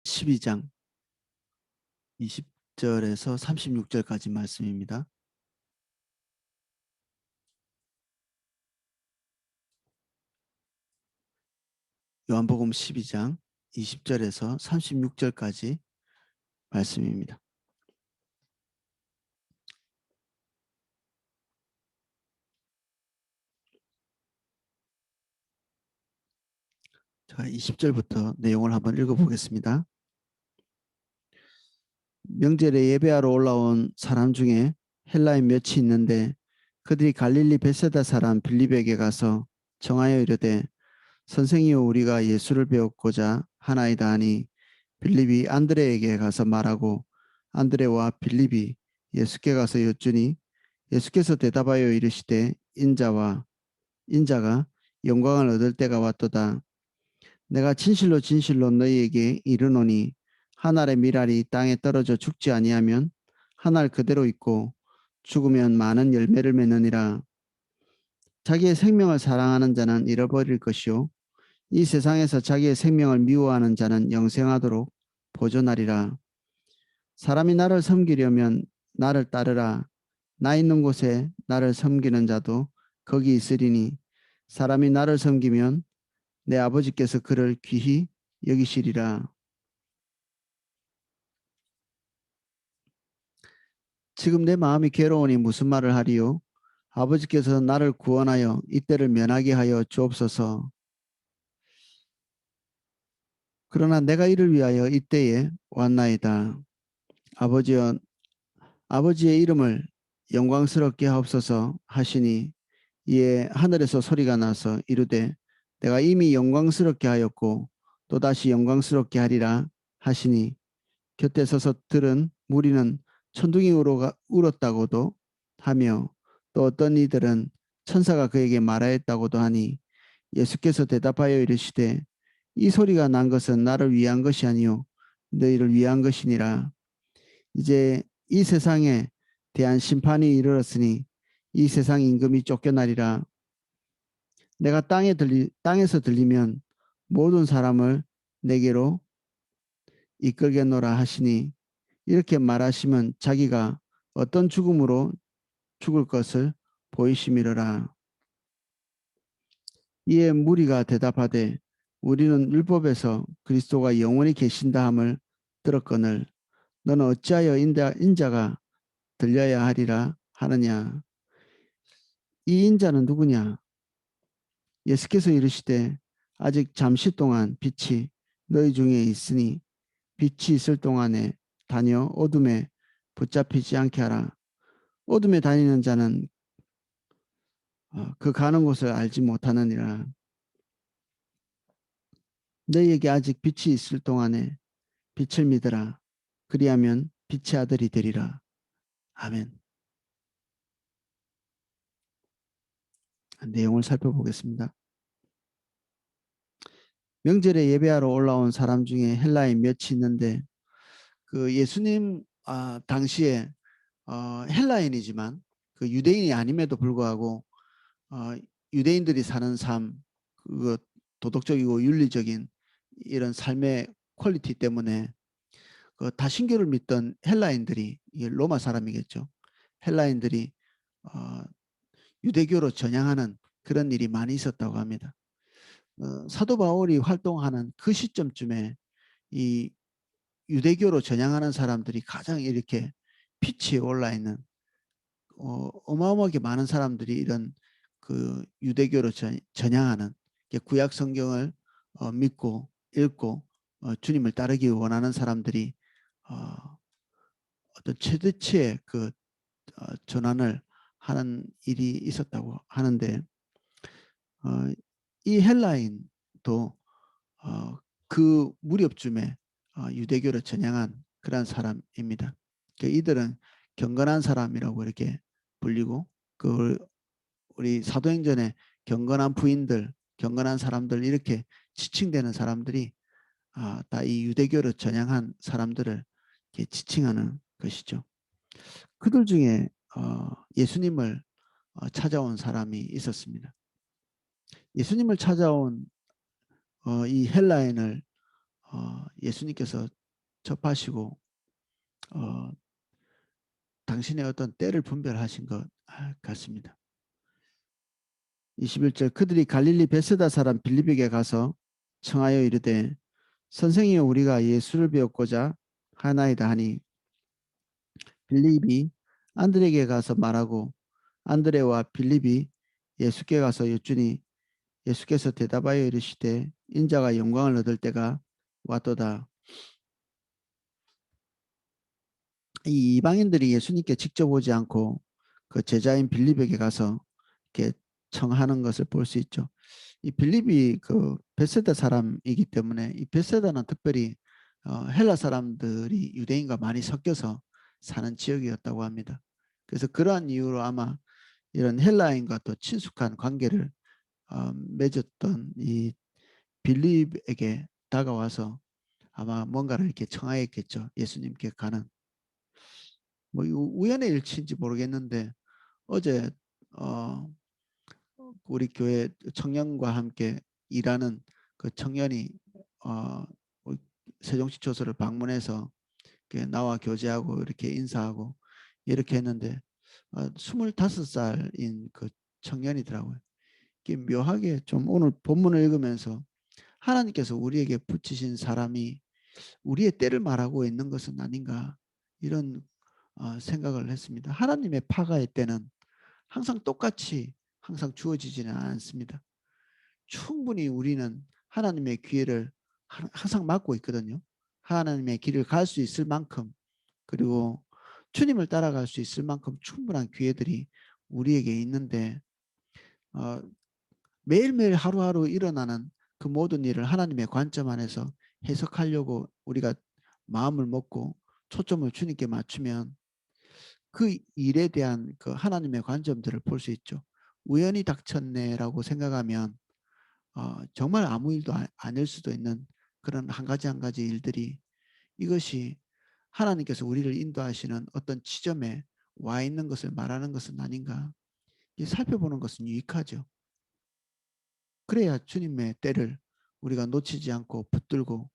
12장 20절에서 36절까지 말씀입니다. 요한복음 12장 20절에서 36절까지 말씀입니다. 자, 20절부터 내용을 한번 읽어보겠습니다. 명절에 예배하러 올라온 사람 중에 헬라인 몇이 있는데 그들이 갈릴리 벳세다 사람 빌립에게 가서 청하여 이르되 선생이여 우리가 예수를 배웠고자 하나이다 하니 빌립이 안드레에게 가서 말하고 안드레와 빌립이 예수께 가서 여쭈니 예수께서 대답하여 이르시되 인자가 영광을 얻을 때가 왔도다. 내가 진실로 진실로 너희에게 이르노니 한 알의 밀알이 땅에 떨어져 죽지 아니하면 한 알 그대로 있고 죽으면 많은 열매를 맺느니라. 자기의 생명을 사랑하는 자는 잃어버릴 것이요 이 세상에서 자기의 생명을 미워하는 자는 영생하도록 보존하리라. 사람이 나를 섬기려면 나를 따르라. 나 있는 곳에 나를 섬기는 자도 거기 있으리니 사람이 나를 섬기면 내 아버지께서 그를 귀히 여기시리라. 지금 내 마음이 괴로우니 무슨 말을 하리요? 아버지께서 나를 구원하여 이때를 면하게 하여 주옵소서. 그러나 내가 이를 위하여 이때에 왔나이다. 아버지여, 아버지의 이름을 영광스럽게 하옵소서 하시니 이에 하늘에서 소리가 나서 이르되 내가 이미 영광스럽게 하였고 또다시 영광스럽게 하리라 하시니 곁에 서서 들은 무리는 천둥이 울었다고도 하며 또 어떤 이들은 천사가 그에게 말하였다고도 하니 예수께서 대답하여 이르시되 이 소리가 난 것은 나를 위한 것이 아니요 너희를 위한 것이니라. 이제 이 세상에 대한 심판이 이르렀으니 이 세상 임금이 쫓겨나리라. 내가 땅에서 들리면 모든 사람을 내게로 이끌겠노라 하시니 이렇게 말하시면 자기가 어떤 죽음으로 죽을 것을 보이심이로라. 이에 무리가 대답하되 우리는 율법에서 그리스도가 영원히 계신다 함을 들었거늘 너는 어찌하여 인자가 들려야 하리라 하느냐. 이 인자는 누구냐? 예수께서 이르시되 아직 잠시 동안 빛이 너희 중에 있으니 빛이 있을 동안에 다녀 어둠에 붙잡히지 않게 하라. 어둠에 다니는 자는 그 가는 곳을 알지 못하느니라. 너희에게 아직 빛이 있을 동안에 빛을 믿으라. 그리하면 빛의 아들이 되리라. 아멘. 내용을 살펴보겠습니다. 명절에 예배하러 올라온 사람 중에 헬라인 몇이 있는데 그 예수님 당시에 헬라인이지만 그 유대인이 아님에도 불구하고 유대인들이 사는 삶, 그 도덕적이고 윤리적인 이런 삶의 퀄리티 때문에 그 다신교를 믿던 헬라인들이 로마 사람이겠죠. 헬라인들이 어, 유대교로 전향하는 그런 일이 많이 있었다고 합니다. 사도 바울이 활동하는 그 시점쯤에 이 유대교로 전향하는 사람들이 가장 이렇게 피치에 올라 있는 어마어마하게 많은 사람들이 이런 그 유대교로 전향하는 구약 성경을 믿고 읽고 주님을 따르기 원하는 사람들이 어떤 최대치의 그 전환을 하는 일이 있었다고 하는데 이 헬라인도 그 무렵쯤에 유대교를 전향한 그런 사람입니다. 이들은 경건한 사람이라고 이렇게 불리고 그 우리 사도행전에 경건한 부인들, 경건한 사람들 이렇게 지칭되는 사람들이 다 이 유대교를 전향한 사람들을 이렇게 지칭하는 것이죠. 그들 중에 예수님을 찾아온 사람이 있었습니다. 예수님을 찾아온 이 헬라인을 예수님께서 접하시고 당신의 어떤 때를 분별하신 것 같습니다. 21절 그들이 갈릴리 베세다 사람 빌립에게 가서 청하여 이르되 선생이여 우리가 예수를 배웠고자 하나이다 하니 빌립이 안드레에게 가서 말하고 안드레와 빌립이 예수께 가서 여쭈니 예수께서 대답하여 이르시되 인자가 영광을 얻을 때가 왔도다. 이 이방인들이 예수님께 직접 오지 않고 그 제자인 빌립에게 가서 이렇게 청하는 것을 볼 수 있죠. 이 빌립이 그 베세다 사람이기 때문에 이 베세다는 특별히 헬라 사람들이 유대인과 많이 섞여서 사는 지역이었다고 합니다. 그래서 그러한 이유로 아마 이런 헬라인과 또 친숙한 관계를 맺었던 이 빌립에게 다가와서 아마 뭔가를 이렇게 청하였겠죠. 예수님께 가는 뭐 우연의 일치인지 모르겠는데 어제 어, 우리 교회 청년과 함께 일하는 그 청년이 어, 세종시초소를 방문해서 나와 교제하고 이렇게 인사하고 이렇게 했는데 25살인 그 청년이더라고요. 이게 묘하게 좀 오늘 본문을 읽으면서 하나님께서 우리에게 붙이신 사람이 우리의 때를 말하고 있는 것은 아닌가 이런 생각을 했습니다. 하나님의 파가의 때는 항상 똑같이 항상 주어지지는 않습니다. 충분히 우리는 하나님의 기회를 항상 막고 있거든요. 하나님의 길을 갈 수 있을 만큼 그리고 주님을 따라갈 수 있을 만큼 충분한 기회들이 우리에게 있는데 어, 매일매일 하루하루 일어나는 그 모든 일을 하나님의 관점 안에서 해석하려고 우리가 마음을 먹고 초점을 주님께 맞추면 그 일에 대한 그 하나님의 관점들을 볼 수 있죠. 우연히 닥쳤네라고 생각하면 정말 아무 일도 아닐 수도 있는 그런 한 가지 한 가지 일들이 이것이 하나님께서 우리를 인도하시는 어떤 지점에 와 있는 것을 말하는 것은 아닌가 살펴보는 것은 유익하죠. 그래야 주님의 때를 우리가 놓치지 않고 붙들고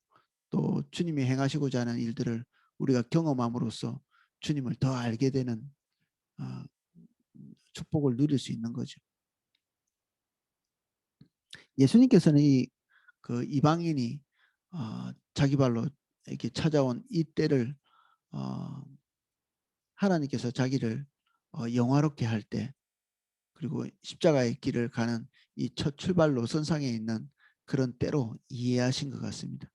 또 주님이 행하시고자 하는 일들을 우리가 경험함으로써 주님을 더 알게 되는 어, 축복을 누릴 수 있는 거죠. 예수님께서는 그 이방인이 자기 발로 이렇게 찾아온 이 때를 어, 하나님께서 자기를 영화롭게 할 때 그리고 십자가의 길을 가는 이 첫 출발 노선상에 있는 그런 때로 이해하신 것 같습니다.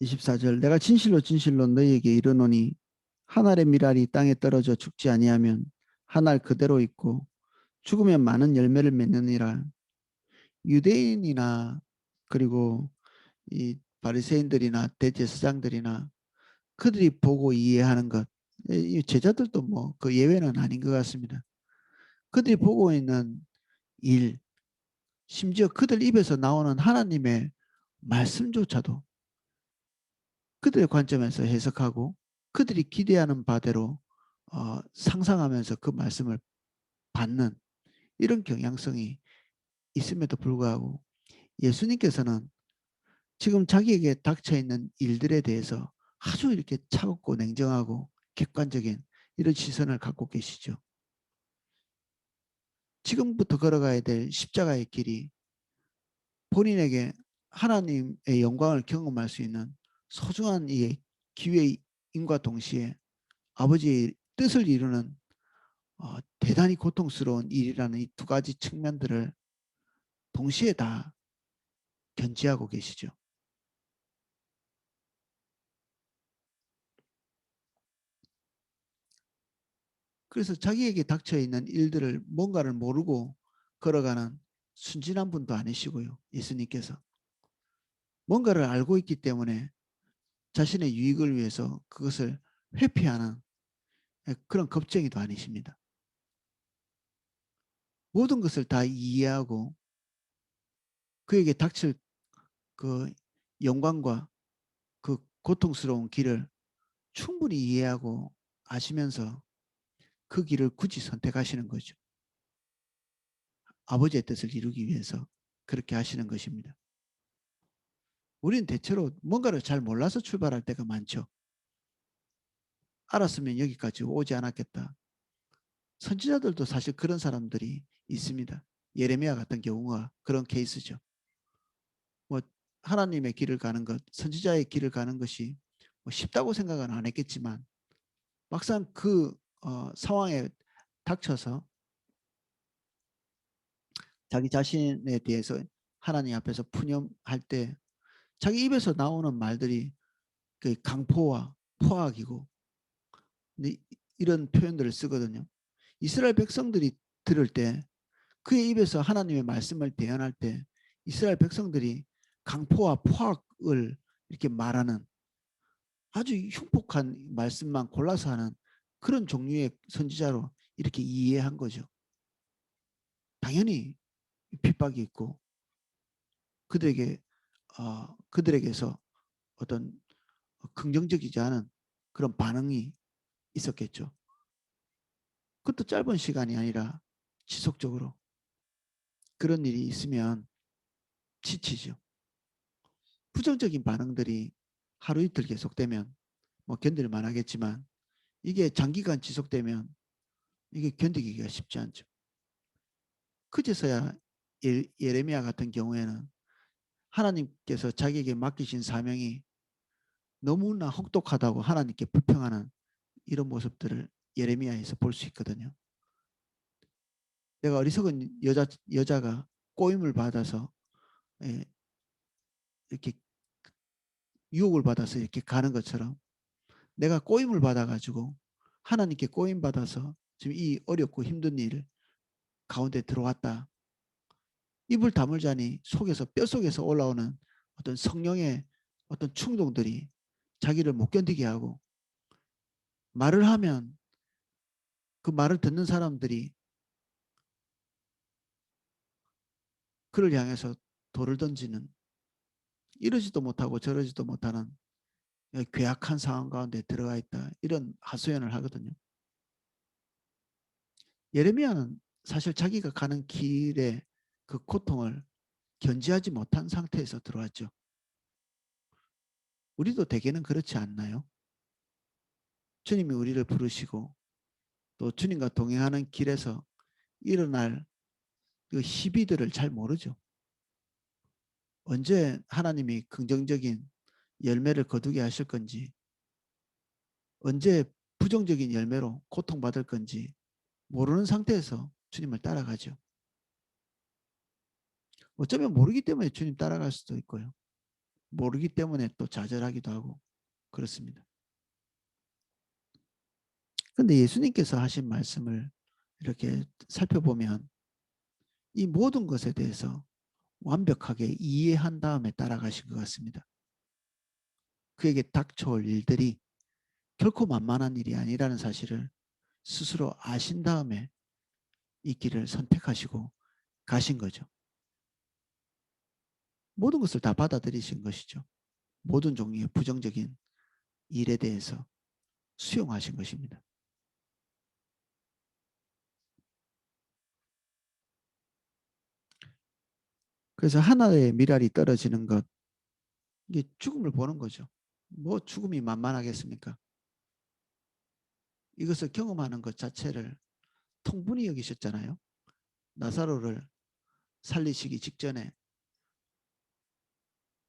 24절 내가 진실로 진실로 너희에게 이르노니 한 알의 밀알이 땅에 떨어져 죽지 아니하면 한 알 그대로 있고 죽으면 많은 열매를 맺느니라. 유대인이나 그리고 이 바리새인들이나 대제사장들이나 그들이 보고 이해하는 것, 이 제자들도 뭐 그 예외는 아닌 것 같습니다. 그들이 보고 있는 일, 심지어 그들 입에서 나오는 하나님의 말씀조차도 그들의 관점에서 해석하고 그들이 기대하는 바대로 상상하면서 그 말씀을 받는 이런 경향성이 있음에도 불구하고 예수님께서는 지금 자기에게 닥쳐 있는 일들에 대해서 아주 이렇게 차갑고 냉정하고 객관적인 이런 시선을 갖고 계시죠. 지금부터 걸어가야 될 십자가의 길이 본인에게 하나님의 영광을 경험할 수 있는 소중한 이 기회인과 동시에 아버지의 뜻을 이루는 대단히 고통스러운 일이라는 이 두 가지 측면들을 동시에 다 견지하고 계시죠. 그래서 자기에게 닥쳐 있는 일들을 뭔가를 모르고 걸어가는 순진한 분도 아니시고요. 예수님께서 뭔가를 알고 있기 때문에 자신의 유익을 위해서 그것을 회피하는 그런 겁쟁이도 아니십니다. 모든 것을 다 이해하고 그에게 닥칠 그 영광과 그 고통스러운 길을 충분히 이해하고 아시면서 그 길을 굳이 선택하시는 거죠. 아버지의 뜻을 이루기 위해서 그렇게 하시는 것입니다. 우리는 대체로 뭔가를 잘 몰라서 출발할 때가 많죠. 알았으면 여기까지 오지 않았겠다. 선지자들도 사실 그런 사람들이 있습니다. 예레미야 같은 경우가 그런 케이스죠. 뭐 하나님의 길을 가는 것, 선지자의 길을 가는 것이 뭐 쉽다고 생각은 안 했겠지만 막상 그 상황에 닥쳐서 자기 자신에 대해서 하나님 앞에서 푸념할 때 자기 입에서 나오는 말들이 그 강포와 포악이고 이런 표현들을 쓰거든요. 이스라엘 백성들이 들을 때 그의 입에서 하나님의 말씀을 대언할 때 이스라엘 백성들이 강포와 포악을 이렇게 말하는 아주 흉폭한 말씀만 골라서 하는 그런 종류의 선지자로 이렇게 이해한 거죠. 당연히 핍박이 있고 그들에게 그들에게서 어떤 긍정적이지 않은 그런 반응이 있었겠죠. 그것도 짧은 시간이 아니라 지속적으로 그런 일이 있으면 지치죠. 부정적인 반응들이 하루 이틀 계속되면 뭐 견딜 만하겠지만 이게 장기간 지속되면 이게 견디기가 쉽지 않죠. 그제서야 예레미야 같은 경우에는 하나님께서 자기에게 맡기신 사명이 너무나 혹독하다고 하나님께 불평하는 이런 모습들을 예레미야에서 볼 수 있거든요. 내가 어리석은 여자가 꼬임을 받아서 예, 이렇게 유혹을 받아서 이렇게 가는 것처럼 내가 꼬임을 받아가지고 하나님께 꼬임 받아서 지금 이 어렵고 힘든 일 가운데 들어왔다. 입을 다물자니 속에서 뼛속에서 올라오는 어떤 성령의 어떤 충동들이 자기를 못 견디게 하고 말을 하면 그 말을 듣는 사람들이 그를 향해서 돌을 던지는 이러지도 못하고 저러지도 못하는 괴악한 상황 가운데 들어가 있다. 이런 하소연을 하거든요. 예레미야는 사실 자기가 가는 길에 그 고통을 견지하지 못한 상태에서 들어왔죠. 우리도 대개는 그렇지 않나요? 주님이 우리를 부르시고 또 주님과 동행하는 길에서 일어날 그 시비들을 잘 모르죠. 언제 하나님이 긍정적인 열매를 거두게 하실 건지, 언제 부정적인 열매로 고통받을 건지 모르는 상태에서 주님을 따라가죠. 어쩌면 모르기 때문에 주님 따라갈 수도 있고요. 모르기 때문에 또 좌절하기도 하고 그렇습니다. 그런데 예수님께서 하신 말씀을 이렇게 살펴보면 이 모든 것에 대해서 완벽하게 이해한 다음에 따라가신 것 같습니다. 그에게 닥쳐올 일들이 결코 만만한 일이 아니라는 사실을 스스로 아신 다음에 이 길을 선택하시고 가신 거죠. 모든 것을 다 받아들이신 것이죠. 모든 종류의 부정적인 일에 대해서 수용하신 것입니다. 그래서 하나의 미랄이 떨어지는 것, 이게 죽음을 보는 거죠. 뭐 죽음이 만만하겠습니까? 이것을 경험하는 것 자체를 통분히 여기셨잖아요. 나사로를 살리시기 직전에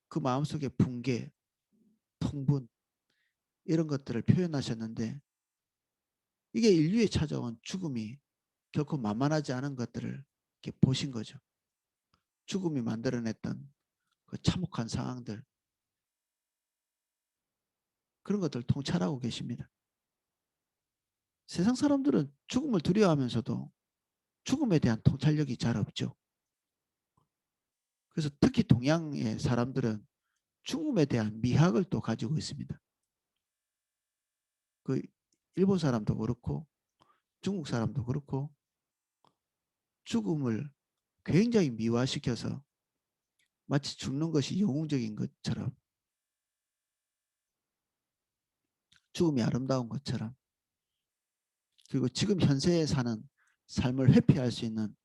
그 마음속의 붕괴, 통분 이런 것들을 표현하셨는데 이게 인류에 찾아온 죽음이 결코 만만하지 않은 것들을 이렇게 보신 거죠. 죽음이 만들어냈던 그 참혹한 상황들 그런 것들을 통찰하고 계십니다. 세상 사람들은 죽음을 두려워하면서도 죽음에 대한 통찰력이 잘 없죠. 그래서 특히 동양의 사람들은 죽음에 대한 미학을 또 가지고 있습니다. 그 일본 사람도 그렇고 중국 사람도 그렇고 죽음을 굉장히 미화시켜서 마치 죽는 것이 영웅적인 것처럼 죽음이 아름다운 것처럼 그리고 지금 현세에 사는 삶을 회피할 수 있는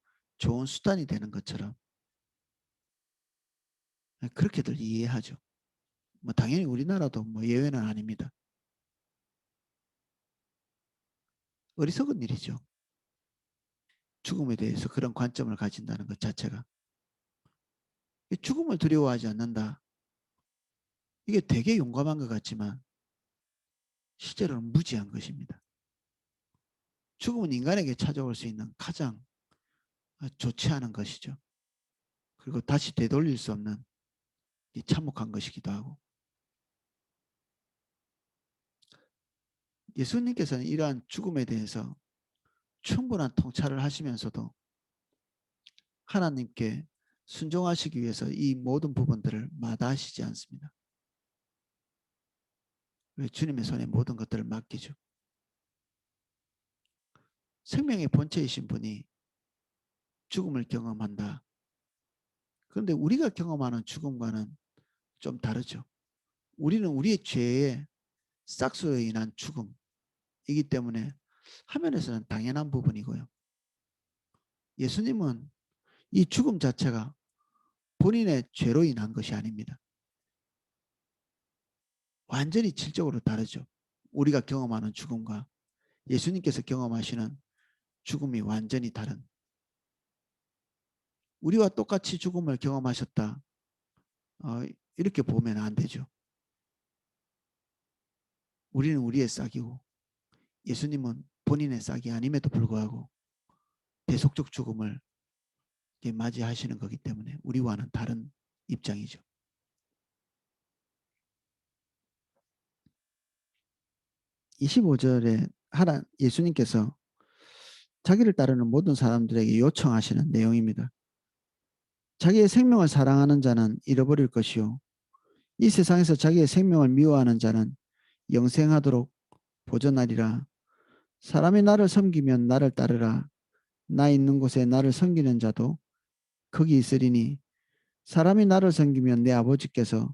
좋은 수단이 되는 것처럼 그렇게들 이해하죠. 뭐 당연히 우리나라도 뭐 예외는 아닙니다. 어리석은 일이죠. 죽음에 대해서 그런 관점을 가진다는 것 자체가. 죽음을 두려워하지 않는다. 이게 되게 용감한 것 같지만 실제로는 무지한 것입니다. 죽음은 인간에게 찾아올 수 있는 가장 좋지 않은 것이죠. 그리고 다시 되돌릴 수 없는 참혹한 것이기도 하고. 예수님께서는 이러한 죽음에 대해서 충분한 통찰을 하시면서도 하나님께 순종하시기 위해서 이 모든 부분들을 마다하시지 않습니다. 왜? 주님의 손에 모든 것들을 맡기죠. 생명의 본체이신 분이 죽음을 경험한다. 그런데 우리가 경험하는 죽음과는 좀 다르죠. 우리는 우리의 죄의 싹수에 인한 죽음이기 때문에 화면에서는 당연한 부분이고요. 예수님은 이 죽음 자체가 본인의 죄로 인한 것이 아닙니다. 완전히 질적으로 다르죠. 우리가 경험하는 죽음과 예수님께서 경험하시는 죽음이 완전히 다른, 우리와 똑같이 죽음을 경험하셨다. 이렇게 보면 안 되죠. 우리는 우리의 싹이고 예수님은 본인의 싹이 아님에도 불구하고 대속적 죽음을 맞이하시는 거기 때문에 우리와는 다른 입장이죠. (25절에) 예수님께서 자기를 따르는 모든 사람들에게 요청하시는 내용입니다. 자기의 생명을 사랑하는 자는 잃어버릴 것이요 이 세상에서 자기의 생명을 미워하는 자는 영생하도록 보존하리라. 사람이 나를 섬기면 나를 따르라. 나 있는 곳에 나를 섬기는 자도 거기 있으리니 사람이 나를 섬기면 내 아버지께서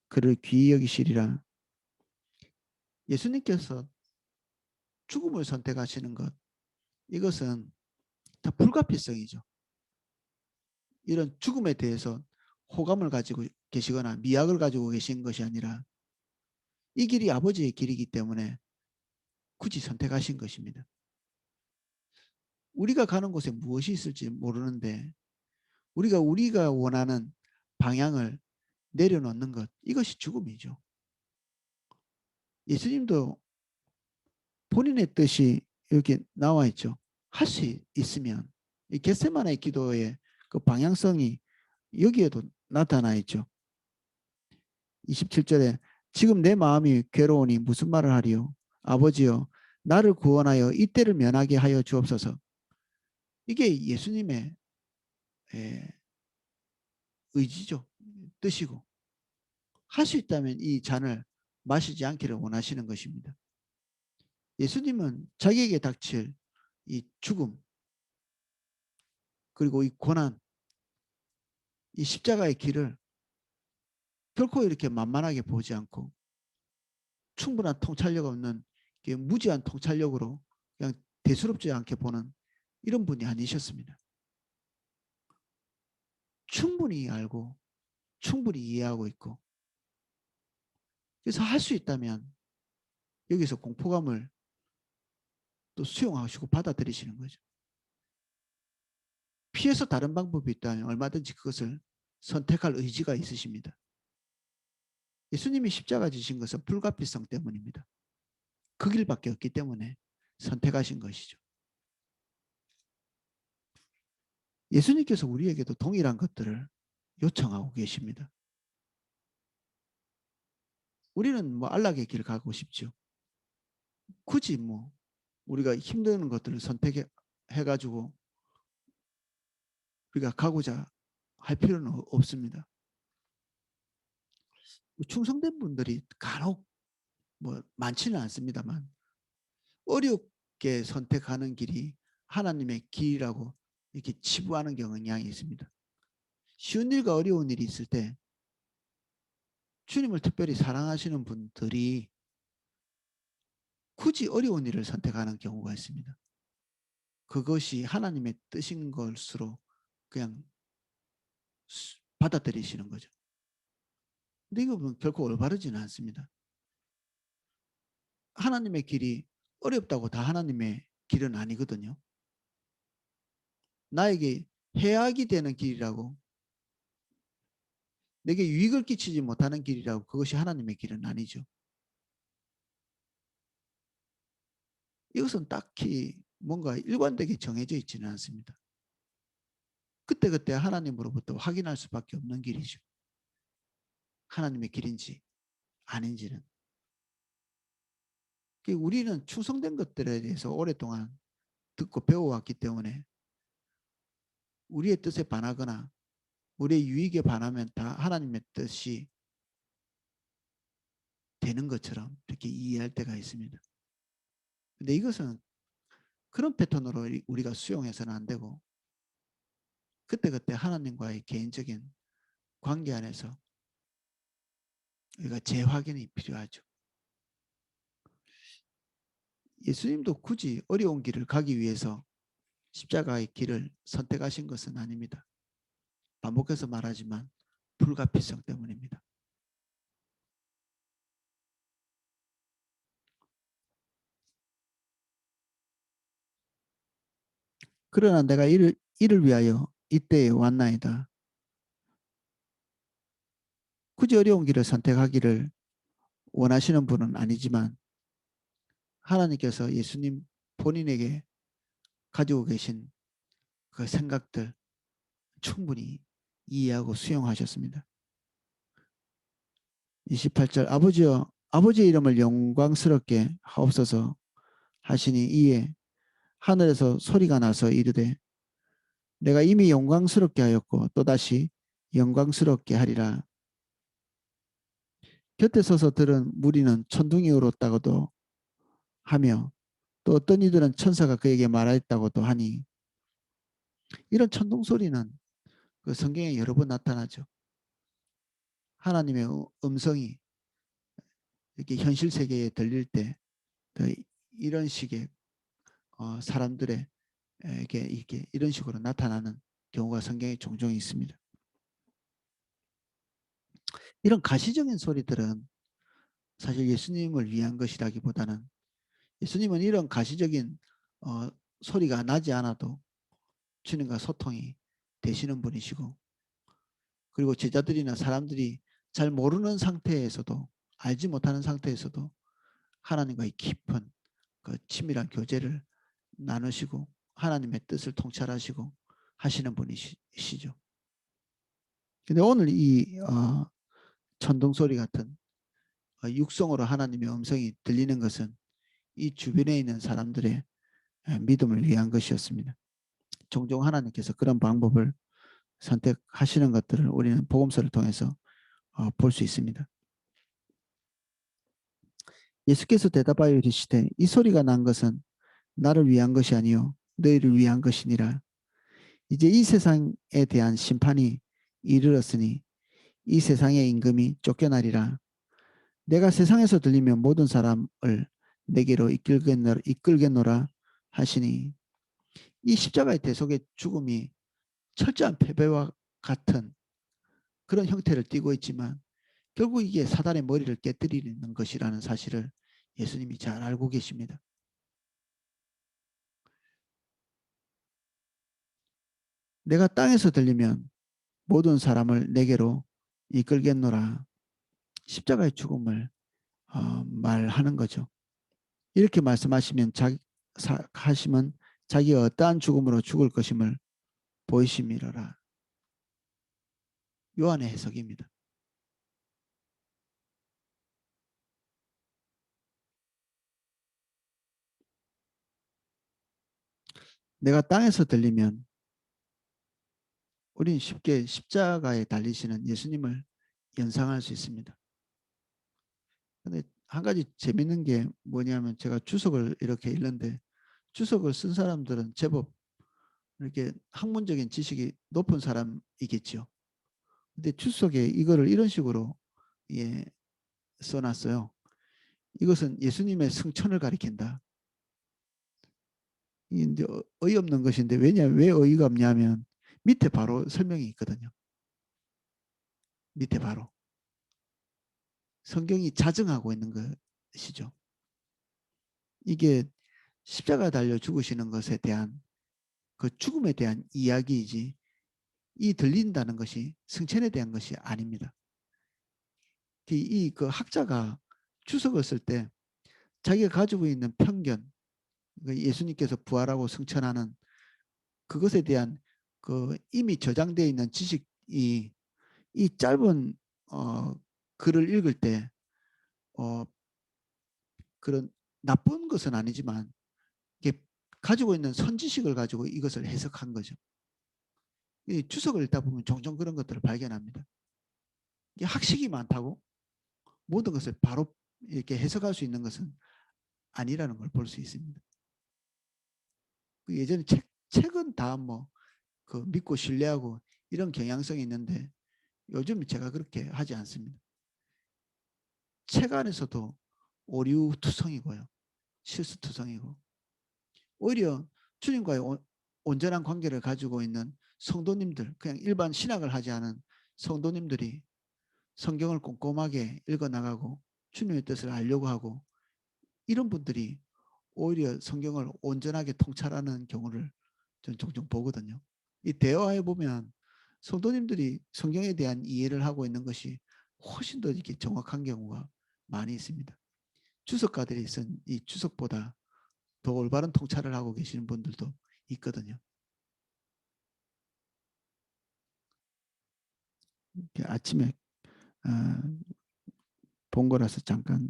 그를 귀히 여기시리라. 예수님께서 죽음을 선택하시는 것, 이것은 다 불가피성이죠. 이런 죽음에 대해서 호감을 가지고 계시거나 미학을 가지고 계신 것이 아니라 이 길이 아버지의 길이기 때문에 굳이 선택하신 것입니다. 우리가 가는 곳에 무엇이 있을지 모르는데 우리가 원하는 방향을 내려놓는 것, 이것이 죽음이죠. 예수님도 본인의 뜻이 이렇게 나와 있죠. 할 수 있으면 이 겟세마네 기도의 그 방향성이 여기에도 나타나 있죠. 27절에 지금 내 마음이 괴로우니 무슨 말을 하리요. 아버지여 나를 구원하여 이때를 면하게 하여 주옵소서. 이게 예수님의 의지죠. 뜻이고 할 수 있다면 이 잔을 마시지 않기를 원하시는 것입니다. 예수님은 자기에게 닥칠 이 죽음 그리고 이 고난, 이 십자가의 길을 결코 이렇게 만만하게 보지 않고 충분한 통찰력 없는 무지한 통찰력으로 그냥 대수롭지 않게 보는 이런 분이 아니셨습니다. 충분히 알고 충분히 이해하고 있고, 그래서 할 수 있다면 여기서 공포감을 또 수용하시고 받아들이시는 거죠. 피해서 다른 방법이 있다면 얼마든지 그것을 선택할 의지가 있으십니다. 예수님이 십자가 지신 것은 불가피성 때문입니다. 그 길밖에 없기 때문에 선택하신 것이죠. 예수님께서 우리에게도 동일한 것들을 요청하고 계십니다. 우리는 뭐 안락의 길을 가고 싶죠. 굳이 뭐 우리가 힘든 것들을 선택해 가지고 우리가 가고자 할 필요는 없습니다. 충성된 분들이 간혹 뭐 많지는 않습니다만 어렵게 선택하는 길이 하나님의 길이라고 이렇게 치부하는 경향이 있습니다. 쉬운 일과 어려운 일이 있을 때 주님을 특별히 사랑하시는 분들이 굳이 어려운 일을 선택하는 경우가 있습니다. 그것이 하나님의 뜻인 것으로 그냥 받아들이시는 거죠. 근데 이거 결코 올바르지는 않습니다. 하나님의 길이 어렵다고 다 하나님의 길은 아니거든요. 나에게 해악이 되는 길이라고, 내게 유익을 끼치지 못하는 길이라고 그것이 하나님의 길은 아니죠. 이것은 딱히 뭔가 일관되게 정해져 있지는 않습니다. 그때그때 하나님으로부터 확인할 수밖에 없는 길이죠. 하나님의 길인지 아닌지는. 우리는 충성된 것들에 대해서 오랫동안 듣고 배워왔기 때문에 우리의 뜻에 반하거나 우리의 유익에 반하면 다 하나님의 뜻이 되는 것처럼 이렇게 이해할 때가 있습니다. 근데 이것은 그런 패턴으로 우리가 수용해서는 안 되고 그때그때 하나님과의 개인적인 관계 안에서 우리가 재확인이 필요하죠. 예수님도 굳이 어려운 길을 가기 위해서 십자가의 길을 선택하신 것은 아닙니다. 반복해서 말하지만 불가피성 때문입니다. 그러나 내가 이를 위하여 이때에 왔나이다. 굳이 어려운 길을 선택하기를 원하시는 분은 아니지만 하나님께서 예수님 본인에게 가지고 계신 그 생각들 충분히 이해하고 수용하셨습니다. 28절 아버지여 아버지의 이름을 영광스럽게 하옵소서 하시니 이에 하늘에서 소리가 나서 이르되 내가 이미 영광스럽게 하였고 또다시 영광스럽게 하리라. 곁에 서서 들은 무리는 천둥이 울었다고도 하며 또 어떤 이들은 천사가 그에게 말하였다고도 하니 이런 천둥 소리는 그 성경에 여러 번 나타나죠. 하나님의 음성이 이렇게 현실 세계에 들릴 때 이런 식의 사람들의 이렇게 이런 식으로 나타나는 경우가 성경에 종종 있습니다. 이런 가시적인 소리들은 사실 예수님을 위한 것이라기보다는 예수님은 이런 가시적인 소리가 나지 않아도 주님과 소통이 되시는 분이시고 그리고 제자들이나 사람들이 잘 모르는 상태에서도 알지 못하는 상태에서도 하나님과의 깊은 그 친밀한 교제를 나누시고 하나님의 뜻을 통찰하시고 하시는 분이시죠. 근데 오늘 이 천둥 소리 같은 육성으로 하나님의 음성이 들리는 것은 이 주변에 있는 사람들의 믿음을 위한 것이었습니다. 종종 하나님께서 그런 방법을 선택하시는 것들을 우리는 복음서를 통해서 볼 수 있습니다. 예수께서 대답하여 이르시되 이 소리가 난 것은 나를 위한 것이 아니요 너희를 위한 것이니라. 이제 이 세상에 대한 심판이 이르렀으니 이 세상의 임금이 쫓겨나리라. 내가 세상에서 들리면 모든 사람을 내게로 이끌겠노라 하시니 이 십자가의 대속의 죽음이 철저한 패배와 같은 그런 형태를 띠고 있지만 결국 이게 사단의 머리를 깨뜨리는 것이라는 사실을 예수님이 잘 알고 계십니다. 내가 땅에서 들리면 모든 사람을 내게로 이끌겠노라. 십자가의 죽음을 말하는 거죠. 이렇게 말씀하시면 하시면 자기가 어떠한 죽음으로 죽을 것임을 보이심이로라. 요한의 해석입니다. 내가 땅에서 들리면 우리는 쉽게 십자가에 달리시는 예수님을 연상할 수 있습니다. 근데 한 가지 재밌는 게 뭐냐면 제가 주석을 이렇게 읽는데 주석을 쓴 사람들은 제법 이렇게 학문적인 지식이 높은 사람이겠죠. 근데 주석에 이거를 이런 식으로 예, 써놨어요. 이것은 예수님의 승천을 가리킨다. 이제 어이없는 것인데 왜 어이가 없냐면 밑에 바로 설명이 있거든요. 밑에 바로. 성경이 자정하고 있는 것이죠. 이게 십자가 달려 죽으시는 것에 대한 그 죽음에 대한 이야기이지 이 들린다는 것이 승천에 대한 것이 아닙니다. 그 학자가 주석을 쓸 때 자기가 가지고 있는 편견, 예수님께서 부활하고 승천하는 그것에 대한 그 이미 저장되어 있는 지식이 이 짧은 글을 읽을 때 그런 나쁜 것은 아니지만 이게 가지고 있는 선지식을 가지고 이것을 해석한 거죠. 이 주석을 읽다 보면 종종 그런 것들을 발견합니다. 이게 학식이 많다고 모든 것을 바로 이렇게 해석할 수 있는 것은 아니라는 걸 볼 수 있습니다. 예전에 책은 다 뭐 그 믿고 신뢰하고 이런 경향성이 있는데 요즘 제가 그렇게 하지 않습니다. 책 안에서도 오류투성이고요. 실수투성이고 오히려 주님과의 온전한 관계를 가지고 있는 성도님들, 그냥 일반 신학을 하지 않은 성도님들이 성경을 꼼꼼하게 읽어나가고 주님의 뜻을 알려고 하고 이런 분들이 오히려 성경을 온전하게 통찰하는 경우를 전 종종 보거든요. 이 대화해 보면 성도님들이 성경에 대한 이해를 하고 있는 것이 훨씬 더 이렇게 정확한 경우가 많이 있습니다. 주석가들이 쓴 이 주석보다 더 올바른 통찰을 하고 계시는 분들도 있거든요. 아침에 본 거라서 잠깐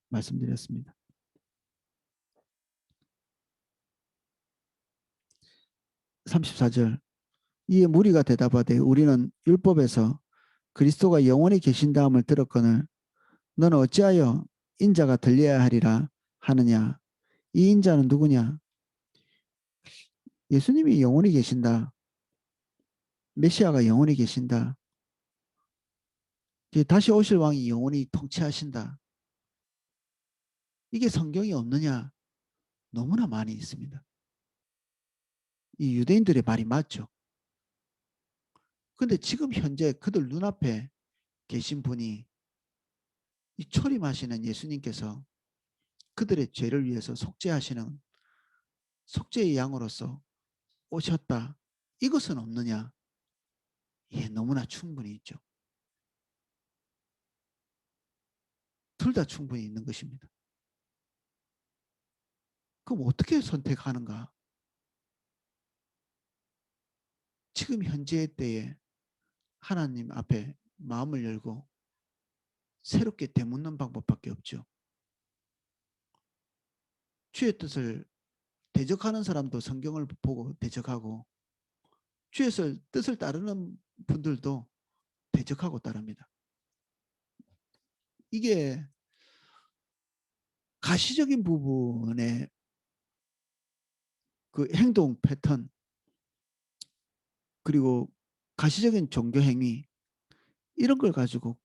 말씀드렸습니다. 34절 이에 무리가 대답하되 우리는 율법에서 그리스도가 영원히 계신다함을 들었거늘 너는 어찌하여 인자가 들려야 하리라 하느냐. 이 인자는 누구냐? 예수님이 영원히 계신다. 메시아가 영원히 계신다. 다시 오실 왕이 영원히 통치하신다. 이게 성경이 없느냐? 너무나 많이 있습니다. 이 유대인들의 말이 맞죠. 근데 지금 현재 그들 눈앞에 계신 분이 이 초림하시는 예수님께서 그들의 죄를 위해서 속죄하시는 속죄의 양으로서 오셨다. 이것은 없느냐? 예, 너무나 충분히 있죠. 둘 다 충분히 있는 것입니다. 그럼 어떻게 선택하는가? 지금 현재의 때에 하나님 앞에 마음을 열고 새롭게 되묻는 방법밖에 없죠. 주의 뜻을 대적하는 사람도 성경을 보고 대적하고 주의 뜻을 따르는 분들도 대적하고 따릅니다. 이게 가시적인 부분의 그 행동 패턴 그리고 가시적인 종교 행위 이런 걸 가지고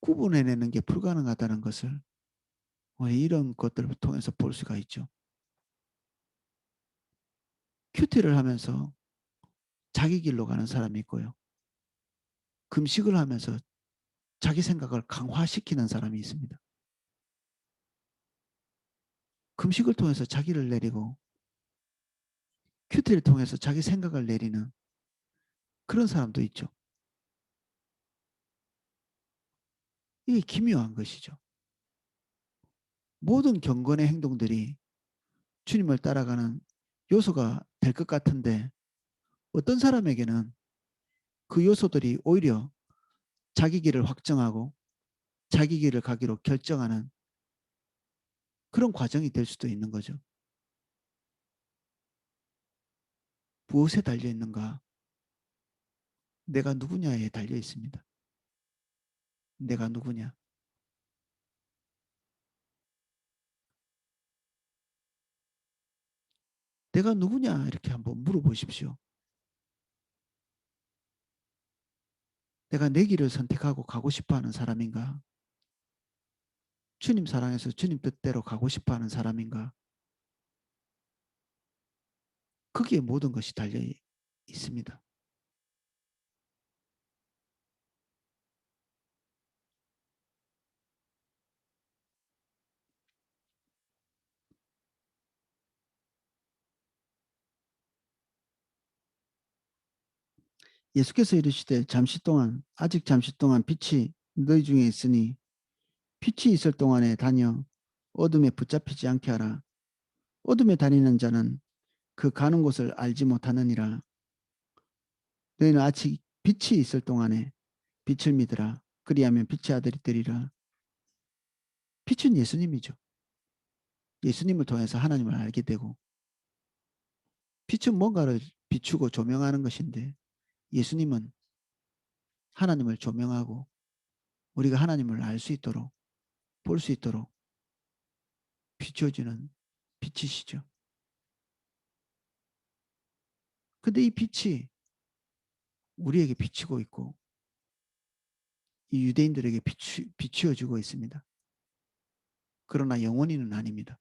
구분해내는 게 불가능하다는 것을 이런 것들을 통해서 볼 수가 있죠. 큐티를 하면서 자기 길로 가는 사람이 있고요. 금식을 하면서 자기 생각을 강화시키는 사람이 있습니다. 금식을 통해서 자기를 내리고 큐티를 통해서 자기 생각을 내리는 그런 사람도 있죠. 이게 기묘한 것이죠. 모든 경건의 행동들이 주님을 따라가는 요소가 될 것 같은데 어떤 사람에게는 그 요소들이 오히려 자기 길을 확정하고 자기 길을 가기로 결정하는 그런 과정이 될 수도 있는 거죠. 무엇에 달려 있는가? 내가 누구냐에 달려 있습니다. 내가 누구냐? 내가 누구냐? 이렇게 한번 물어보십시오. 내가 내 길을 선택하고 가고 싶어 하는 사람인가? 주님 사랑해서 주님 뜻대로 가고 싶어 하는 사람인가? 거기에 모든 것이 달려 있습니다. 예수께서 이르시되 아직 잠시 동안 빛이 너희 중에 있으니 빛이 있을 동안에 다녀 어둠에 붙잡히지 않게 하라. 어둠에 다니는 자는 그 가는 곳을 알지 못하느니라. 너희는 아직 빛이 있을 동안에 빛을 믿으라. 그리하면 빛의 아들이 되리라. 빛은 예수님이죠. 예수님을 통해서 하나님을 알게 되고, 빛은 뭔가를 비추고 조명하는 것인데, 예수님은 하나님을 조명하고 우리가 하나님을 알 수 있도록, 볼 수 있도록 비춰주는 빛이시죠. 근데 이 빛이 우리에게 비치고 있고 이 유대인들에게 비추어주고 있습니다. 그러나 영원히는 아닙니다.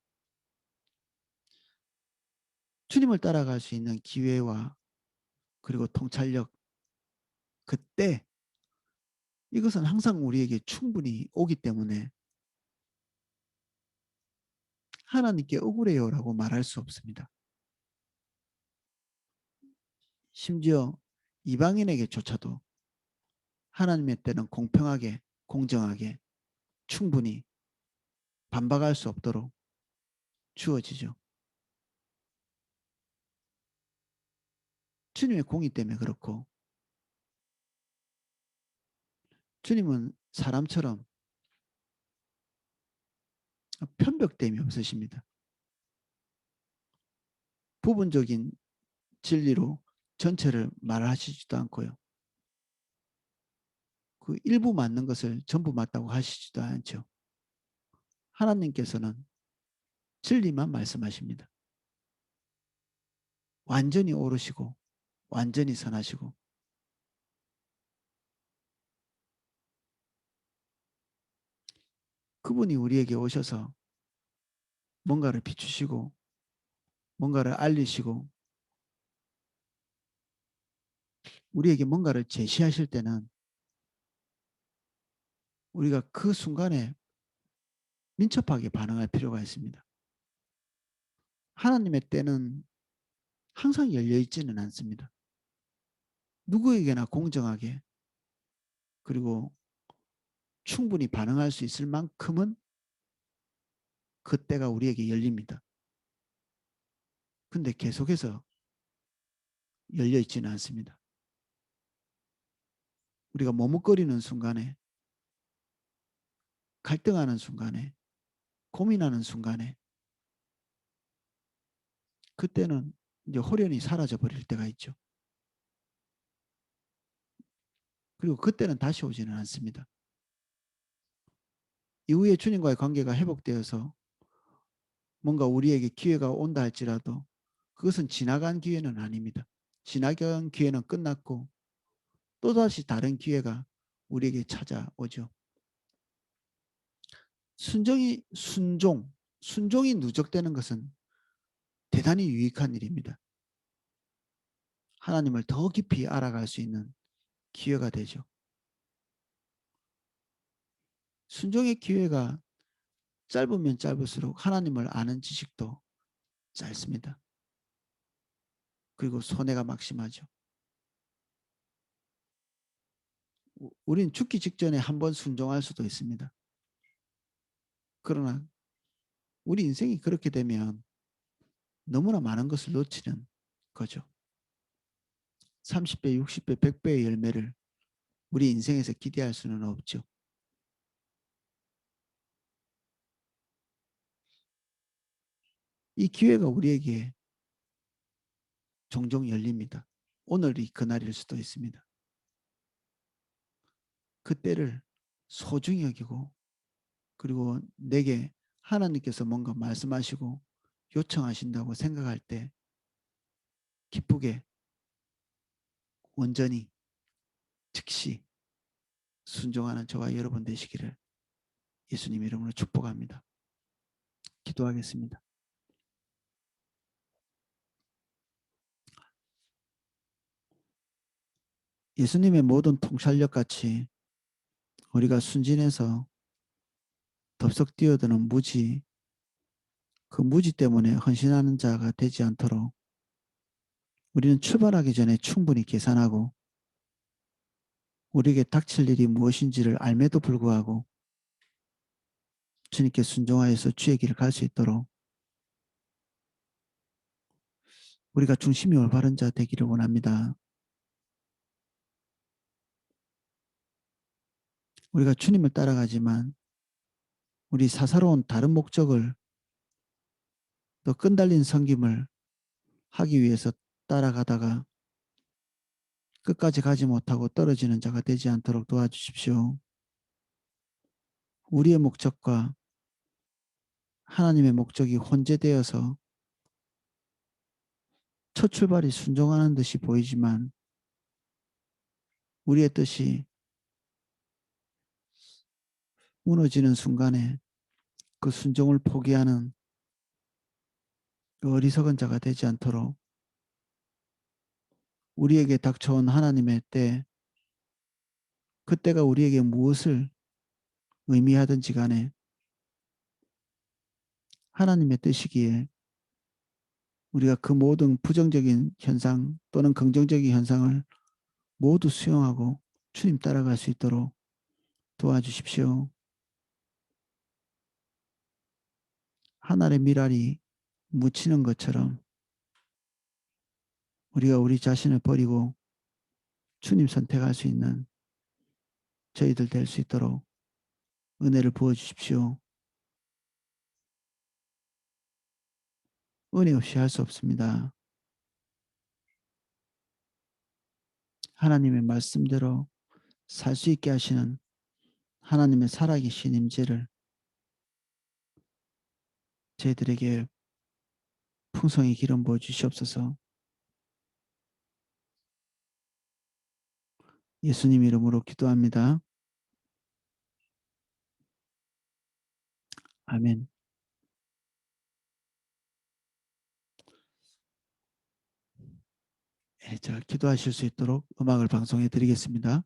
주님을 따라갈 수 있는 기회와 그리고 통찰력, 그때 이것은 항상 우리에게 충분히 오기 때문에 하나님께 억울해요라고 말할 수 없습니다. 심지어 이방인에게조차도 하나님의 때는 공평하게, 공정하게 충분히 반박할 수 없도록 주어지죠. 주님의 공의 때문에 그렇고, 주님은 사람처럼 편벽됨이 없으십니다. 부분적인 진리로 전체를 말하시지도 않고요. 그 일부 맞는 것을 전부 맞다고 하시지도 않죠. 하나님께서는 진리만 말씀하십니다. 완전히 옳으시고 완전히 선하시고, 그분이 우리에게 오셔서 뭔가를 비추시고 뭔가를 알리시고 우리에게 뭔가를 제시하실 때는 우리가 그 순간에 민첩하게 반응할 필요가 있습니다. 하나님의 때는 항상 열려 있지는 않습니다. 누구에게나 공정하게 그리고 충분히 반응할 수 있을 만큼은 그 때가 우리에게 열립니다. 근데 계속해서 열려 있지는 않습니다. 우리가 머뭇거리는 순간에, 갈등하는 순간에, 고민하는 순간에, 그때는 이제 호련히 사라져 버릴 때가 있죠. 그리고 그때는 다시 오지는 않습니다. 이후에 주님과의 관계가 회복되어서 뭔가 우리에게 기회가 온다 할지라도 그것은 지나간 기회는 아닙니다. 지나간 기회는 끝났고 또다시 다른 기회가 우리에게 찾아오죠. 순종이 누적되는 것은 대단히 유익한 일입니다. 하나님을 더 깊이 알아갈 수 있는 기회가 되죠. 순종의 기회가 짧으면 짧을수록 하나님을 아는 지식도 짧습니다. 그리고 손해가 막심하죠. 우린 죽기 직전에 한번 순종할 수도 있습니다. 그러나 우리 인생이 그렇게 되면 너무나 많은 것을 놓치는 거죠. 30배, 60배, 100배의 열매를 우리 인생에서 기대할 수는 없죠. 이 기회가 우리에게 종종 열립니다. 오늘이 그날일 수도 있습니다. 그때를 소중히 여기고 그리고 내게 하나님께서 뭔가 말씀하시고 요청하신다고 생각할 때 기쁘게 온전히 즉시 순종하는 저와 여러분 되시기를 예수님 이름으로 축복합니다. 기도하겠습니다. 예수님의 모든 통찰력 같이 우리가 순진해서 덥석 뛰어드는 무지, 그 무지 때문에 헌신하는 자가 되지 않도록 우리는 출발하기 전에 충분히 계산하고 우리에게 닥칠 일이 무엇인지를 알매도 불구하고 주님께 순종하여서 주의 길을 갈 수 있도록 우리가 중심이 올바른 자 되기를 원합니다. 우리가 주님을 따라가지만 우리 사사로운 다른 목적을 또 끈달린 섬김을 하기 위해서 따라가다가 끝까지 가지 못하고 떨어지는 자가 되지 않도록 도와주십시오. 우리의 목적과 하나님의 목적이 혼재되어서 첫 출발이 순종하는 듯이 보이지만 우리의 뜻이 무너지는 순간에 그 순종을 포기하는 그 어리석은 자가 되지 않도록 우리에게 닥쳐온 하나님의 때, 그때가 우리에게 무엇을 의미하든지 간에 하나님의 뜻이기에 우리가 그 모든 부정적인 현상 또는 긍정적인 현상을 모두 수용하고 주님 따라갈 수 있도록 도와주십시오. 하늘의 미랄이 묻히는 것처럼 우리가 우리 자신을 버리고 주님 선택할 수 있는 저희들 될 수 있도록 은혜를 부어주십시오. 은혜 없이 할 수 없습니다. 하나님의 말씀대로 살 수 있게 하시는 하나님의 살아계신 임재를 저희들에게 풍성히 기름 부어 주시옵소서. 예수님 이름으로 기도합니다. 아멘. 자, 기도하실 수 있도록 음악을 방송해 드리겠습니다.